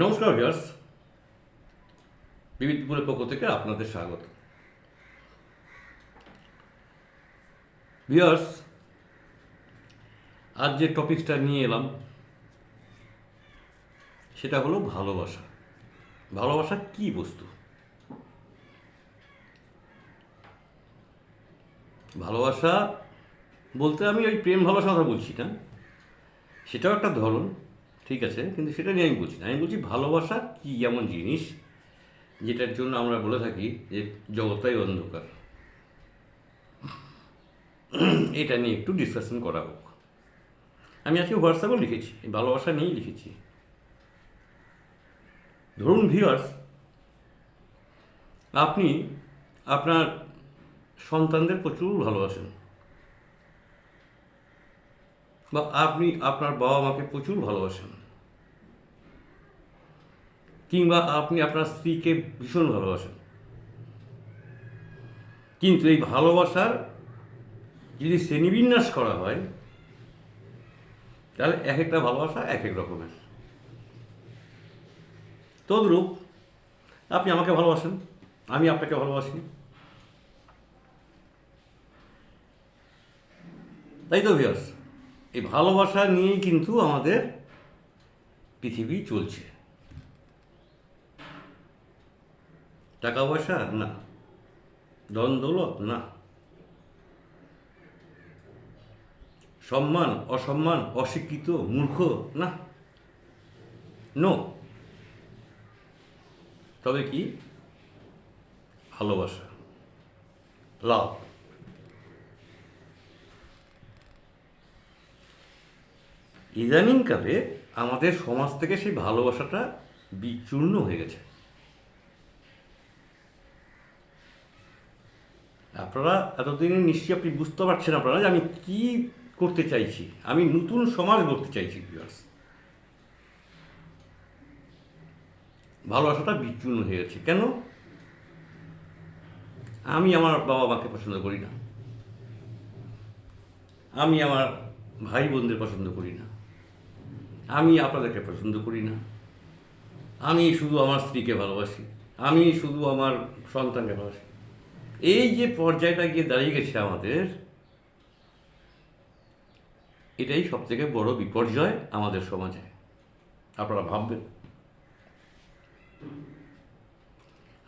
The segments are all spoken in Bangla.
নমস্কার ভিউয়ার্স, বিবিধ পুরের পক্ষ থেকে আপনাদের স্বাগত। ভিউয়ার্স, আজ যে টপিকসটা নিয়ে এলাম সেটা হলো ভালোবাসা। ভালোবাসা কি বস্তু? ভালোবাসা বলতে আমি ওই প্রেম ভালোবাসার কথা বলছি না, সেটাও একটা ধরন, ঠিক আছে, কিন্তু সেটা নিয়ে আমি বলছি না। আমি বলছি ভালোবাসা কি এমন জিনিস যেটার জন্য আমরা বলে থাকি যে জগৎটাই অন্ধকার। এটা নিয়ে একটু ডিসকাশন করা হোক। আমি আজকে হোয়াটসঅ্যাপেও লিখেছি, এই ভালোবাসা নিয়েই লিখেছি। ধরুন ভিউয়ার্স, আপনি আপনার সন্তানদের প্রচুর ভালোবাসেন, বা আপনি আপনার বাবা মাকে প্রচুর ভালোবাসেন, কিংবা আপনি আপনার স্ত্রীকে ভীষণ ভালোবাসেন। কিন্তু এই ভালোবাসার যদি শ্রেণীবিন্যাস করা হয় তাহলে এক একটা ভালোবাসা এক এক রকমের। তদ্রূপ আপনি আমাকে ভালোবাসেন, আমি আপনাকে ভালোবাসি, তাই তো ভিউয়ার্স? এই ভালোবাসা নিয়েই কিন্তু আমাদের পৃথিবী চলছে। টাকা পয়সা না, ধন দৌলত না, সম্মান অসম্মান, অশিক্ষিত মূর্খ না, নো। তবে কি? ভালোবাসা, লাভ। ইদানিংকালে আমাদের সমাজ থেকে সেই ভালোবাসাটা বিচূর্ণ হয়ে গেছে। আপনারা এতদিনে নিশ্চয়ই আপনি বুঝতে পারছেন আপনারা যে আমি কি করতে চাইছি। আমি নতুন সমাজ গড়তে চাইছি ভিউয়ার্স। ভালোবাসাটা বিচূর্ণ হয়ে গেছে কেন? আমি আমার বাবা মাকে পছন্দ করি না, আমি আমার ভাই বোনদের পছন্দ করি না, আমি আপনাদেরকে পছন্দ করি না, আমি শুধু আমার স্ত্রীকে ভালোবাসি, আমি শুধু আমার সন্তানকে ভালোবাসি। এই যে পর্যায়টা গিয়ে দাঁড়িয়ে গেছে আমাদের, এটাই সবথেকে বড় বিপর্যয় আমাদের সমাজে। আপনারা ভাববেন।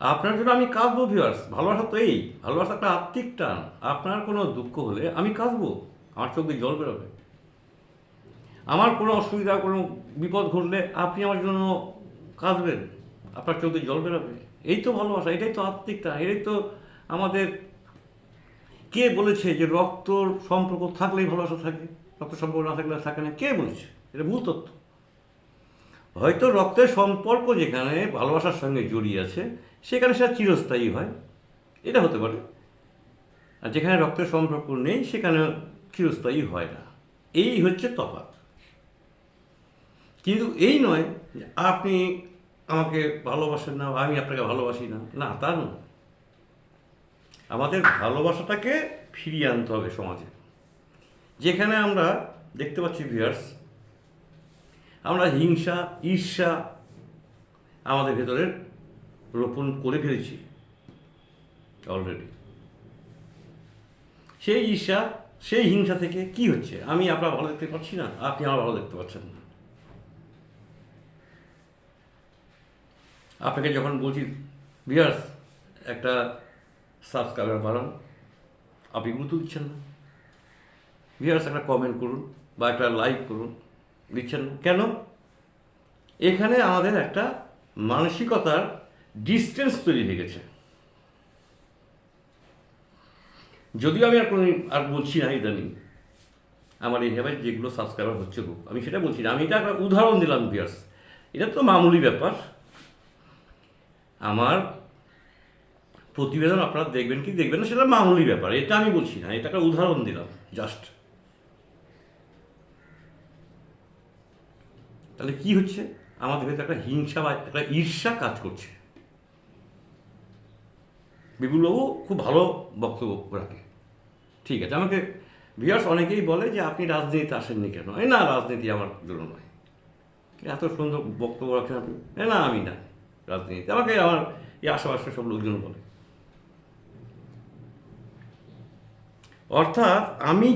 আপনার জন্য আমি কাঁদবো ভিউয়ার্স। ভালোবাসা তো এই, ভালোবাসা একটা আত্মিক টান। আপনার কোনো দুঃখ হলে আমি কাঁদবো, আমার চোখ দিয়ে জল বেরোবে। আমার কোনো অসুবিধা, কোনো বিপদ ঘটলে আপনি আমার জন্য কাঁদবেন, আপনার চোখ দিয়ে জল বেরোবে। এই তো ভালোবাসা, এটাই তো আত্মিক টান, এটাই তো আমাদের। কে বলেছে যে রক্তর সম্পর্ক থাকলেই ভালোবাসা থাকে, রক্ত সম্পর্ক না থাকলে থাকে না? কে বলেছে? এটা ভুল তথ্য। হয়তো রক্তের সম্পর্ক যেখানে ভালোবাসার সঙ্গে জড়িয়ে আছে সেখানে সেটা চিরস্থায়ী হয়, এটা হতে পারে। আর যেখানে রক্তের সম্পর্ক নেই সেখানে চিরস্থায়ী হয় না। এই হচ্ছে তফাৎ। কিন্তু এই নয় যে আপনি আমাকে ভালোবাসেন না, আমি আপনাকে ভালোবাসি না, না তা নয়। আমাদের ভালোবাসাটাকে ফিরিয়ে আনতে হবে সমাজে। যেখানে আমরা দেখতে পাচ্ছি ভিউয়ার্স, আমরা হিংসা ঈর্ষা আমাদের ভেতরে রোপণ করে ফেলেছি অলরেডি। সেই ঈর্ষা, সেই হিংসা থেকে কি হচ্ছে? আমি আপনার ভালো দেখতে পাচ্ছি না, আপনি আমার ভালো দেখতে পাচ্ছেন না। আপনাকে যখন বলছি ভিউয়ার্স একটা সাবস্ক্রাইবার বাড়ান, আপনি গুরুত্ব দিচ্ছেন না। ভিউয়ার্স একটা কমেন্ট করুন বা একটা লাইক করুন, দিচ্ছেন না কেন? এখানে আমাদের একটা মানসিকতার ডিস্টেন্স তৈরি হয়ে গেছে। যদিও আমি আর বলছি না ইদানিং আমার এইভাবে যেগুলো সাবস্ক্রাইবার হচ্ছে খুব, আমি সেটা বলছি না। আমি এটা একটা উদাহরণ দিলাম ভিউয়ার্স। এটা তো মামুলি ব্যাপার। আমার প্রতিবেদন আপনারা দেখবেন কি দেখবেন না সেটা মামুলি ব্যাপার, এটা আমি বলছি না। এটা একটা উদাহরণ দিলাম জাস্ট। তাহলে কি হচ্ছে? আমাদের ভেতরে একটা হিংসা বা একটা ঈর্ষা কাজ করছে। বিপুলবাবু খুব ভালো বক্তব্য রাখে, ঠিক আছে। আমাকে ভিউয়ার্স অনেকেই বলে যে আপনি রাজনীতিতে আসেননি কেন? এই না, রাজনীতি আমার জন্য নয়। এত সুন্দর বক্তব্য রাখছেন আপনি। না আমি না রাজনীতি, আমাকে আমার এই আশেপাশে সব লোকজন বলে। অর্থাৎ আমি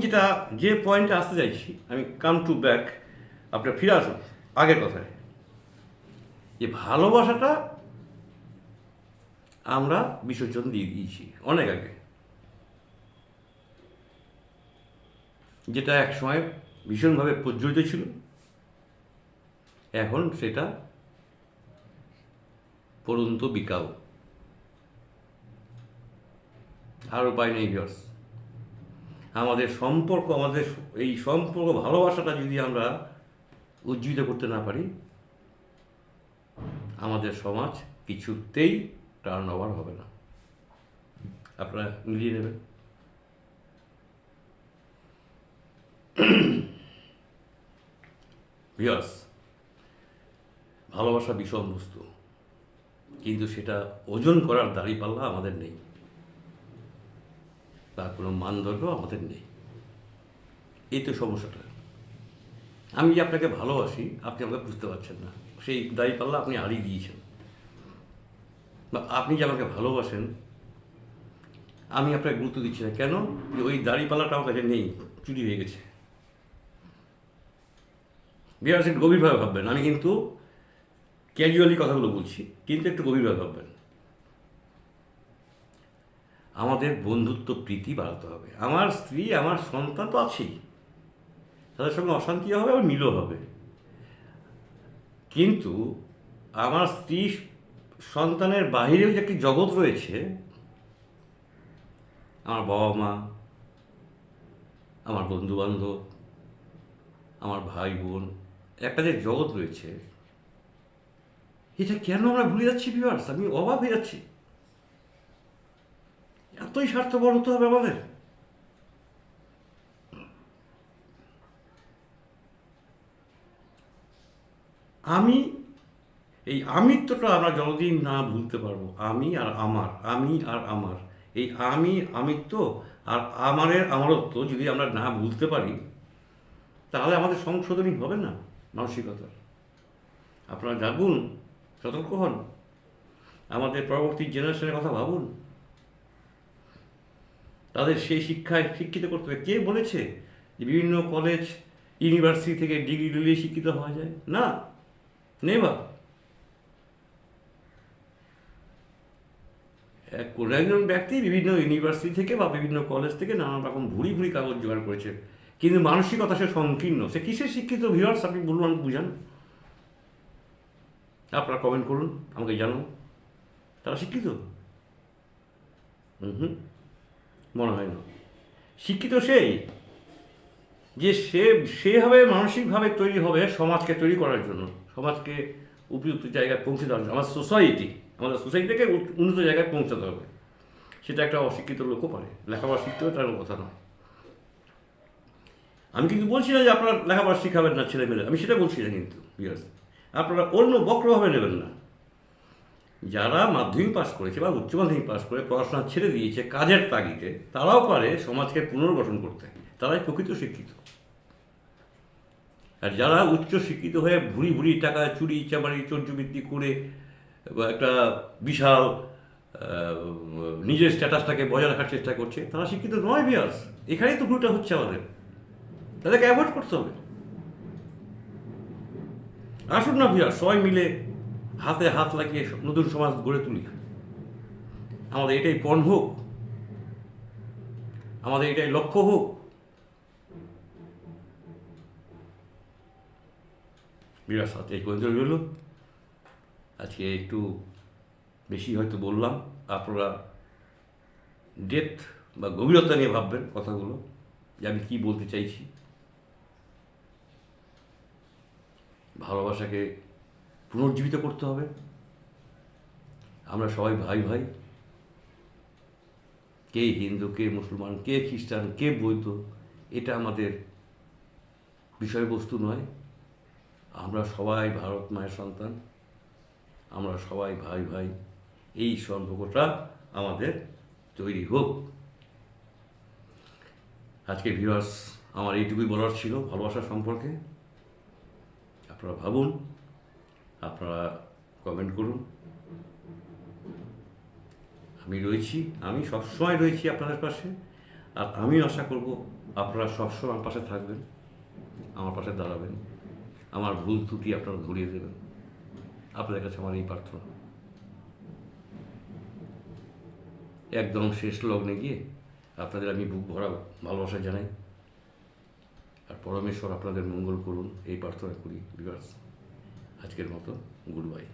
যে পয়েন্টে আসতে চাইছি, আমি কাম টু ব্যাক, আপনার ফিরে আসুন আগের কথায়, যে ভালোবাসাটা আমরা বিসর্জন দিয়ে দিয়েছি অনেক আগে, যেটা এক সময় ভীষণভাবে প্রজ্বলিত ছিল, এখন সেটা পরন্ত বিকাল, আর উপায় নেই ভিউয়ার্স। আমাদের এই সম্পর্ক ভালোবাসাটা যদি আমরা উজ্জীবিত করতে না পারি, আমাদের সমাজ কিছুতেই টার্ন ওভার হবে না। আপনারা মিলিয়ে নেবেন। ভিউয়ার্স, ভালোবাসা বিষম বস্তু, কিন্তু সেটা ওজন করার দাঁড়িপাল্লা আমাদের নেই, তার কোনো মানদণ্ড আমাদের নেই। এই তো সমস্যাটা। আমি যে আপনাকে ভালোবাসি, আপনি আমাকে বুঝতে পারছেন না, সেই দাঁড়িপাল্লা আপনি হারিয়ে দিয়েছেন। বা আপনি যে আমাকে ভালোবাসেন, আমি আপনাকে গুরুত্ব দিচ্ছি না। কেন? যে ওই দাঁড়িপাল্লাটা আমার কাছে নেই, চুরি হয়ে গেছে। বিরাট গভীরভাবে ভাববেন, আমি কিন্তু ক্যাজুয়ালি কথাগুলো বলছি, কিন্তু একটু গভীরভাবে ভাববেন। আমাদের বন্ধুত্ব প্রীতি বাড়াতে হবে। আমার স্ত্রী, আমার সন্তান তো আছেই, তাদের সঙ্গে অশান্তিও হবে, আবার মিলও হবে। কিন্তু আমার স্ত্রী সন্তানের বাহিরেও যে একটি জগৎ রয়েছে, আমার বাবা মা, আমার বন্ধুবান্ধব, আমার ভাই বোন, একটা যে জগৎ রয়েছে, এটা কেন আমরা ভুলে যাচ্ছি ভিউয়ার্স? আমি অবাক হয়ে যাচ্ছি। এতই স্বার্থপর হতে হবে আমাদের? আমি, এই আমিত্বটা আমরা যতদিন না ভুলতে পারবো, আমি আর আমার, এই আমিত্ব আর আমারত্ব যদি আমরা না ভুলতে পারি, তাহলে আমাদের সংশোধনই হবে না মানসিকতার। আপনারা জাগুন, সতর্ক হন, আমাদের পরবর্তী জেনারেশনের কথা ভাবুন। তাদের সেই শিক্ষায় শিক্ষিত করতে হবে। কে বলেছে যে বিভিন্ন কলেজ ইউনিভার্সিটি থেকে ডিগ্রি নিয়ে শিক্ষিত হওয়া যায়? না, নেভার। কোনো একজন ব্যক্তি বিভিন্ন ইউনিভার্সিটি থেকে বা বিভিন্ন কলেজ থেকে নানান রকম ভুরি ভুরি কাগজ জোগাড় করেছে, কিন্তু মানসিকতা সে সংকীর্ণ। সে কিসের শিক্ষিত ভিউয়ার্স? আপনি বলুন, আমি বুঝান। আপনারা কমেন্ট করুন, আমাকে জানুন, তারা শিক্ষিত? হুম, মনে হয় না। শিক্ষিত সেই যে সেভাবে মানসিকভাবে তৈরি হবে সমাজকে তৈরি করার জন্য, সমাজকে উপযুক্ত জায়গায় পৌঁছে দেওয়ার জন্য। আমাদের সোসাইটিকে উন্নত জায়গায় পৌঁছাতে হবে। সেটা একটা অশিক্ষিত লোকও পারে, লেখাপড়া শিখতে হবে তার কথা নয়। আমি কিন্তু বলছি না যে আপনারা লেখাপড়া শিখাবেন না ছেলেমেয়েরা, আমি সেটা বলছি না। কিন্তু আপনারা অন্য বক্রভাবে নেবেন না। যারা মাধ্যমিক পাস করেছে বা উচ্চ মাধ্যমিক পাস করে পড়াশোনা ছেড়ে দিয়েছে কাজের তাগিদে, তারাও পারে সমাজকে পুনর্গঠন করতে, তারাই প্রকৃত শিক্ষিত। আর যারা উচ্চ শিক্ষিত হয়ে ভুরি ভুরি টাকা চুরি চামারি চর্যবৃত্তি করে একটা বিশাল নিজের স্ট্যাটাসটাকে বজায় রাখার চেষ্টা করছে, তারা শিক্ষিত নয় ভিউয়ার্স। এখানেই তো ভুলটা হচ্ছে আমাদের, তাদেরকে অ্যাভয়েড করতে হবে। আসুন না ভিউয়ার্স, সবাই মিলে হাতে হাত লাগিয়ে নতুন সমাজ গড়ে তুলি। আমাদের এটাই পণ হোক, আমাদের এটাই লক্ষ্য হোক। বিরাট সাথে এই পর্যন্ত রইল। আজকে একটু বেশি হয়তো বললাম, আপনারা ডেপথ বা গভীরতা নিয়ে ভাববেন কথাগুলো, যে আমি কী বলতে চাইছি। ভালোবাসাকে পুনর্জীবিত করতে হবে। আমরা সবাই ভাই ভাই, কে হিন্দু, কে মুসলমান, কে খ্রিস্টান, কে বৌদ্ধ, এটা আমাদের বিষয়বস্তু নয়। আমরা সবাই ভারত মায়ের সন্তান, আমরা সবাই ভাই ভাই। এই সম্পর্কটা আমাদের তৈরি হোক। আজকে ভিউয়ার্স, আমার এইটুকুই বলার ছিল ভালোবাসা সম্পর্কে। আপনারা ভাবুন, আপনারা কমেন্ট করুন। আমি সবসময় রয়েছি আপনাদের পাশে, আর আমি আশা করব আপনারা সবসময় আমার পাশে থাকবেন, আমার পাশে দাঁড়াবেন, আমার ভুল ত্রুটি আপনারা ধরিয়ে দেবেন। আপনাদের কাছে আমার এই প্রার্থনা। একদম শেষ লগ্নে গিয়ে আপনাদের আমি বুক ভরা ভালোবাসা জানাই, আর পরমেশ্বর আপনাদের মঙ্গল করুন এই প্রার্থনা করি ভিউয়ার্স। আজকের মতো গুড বাই।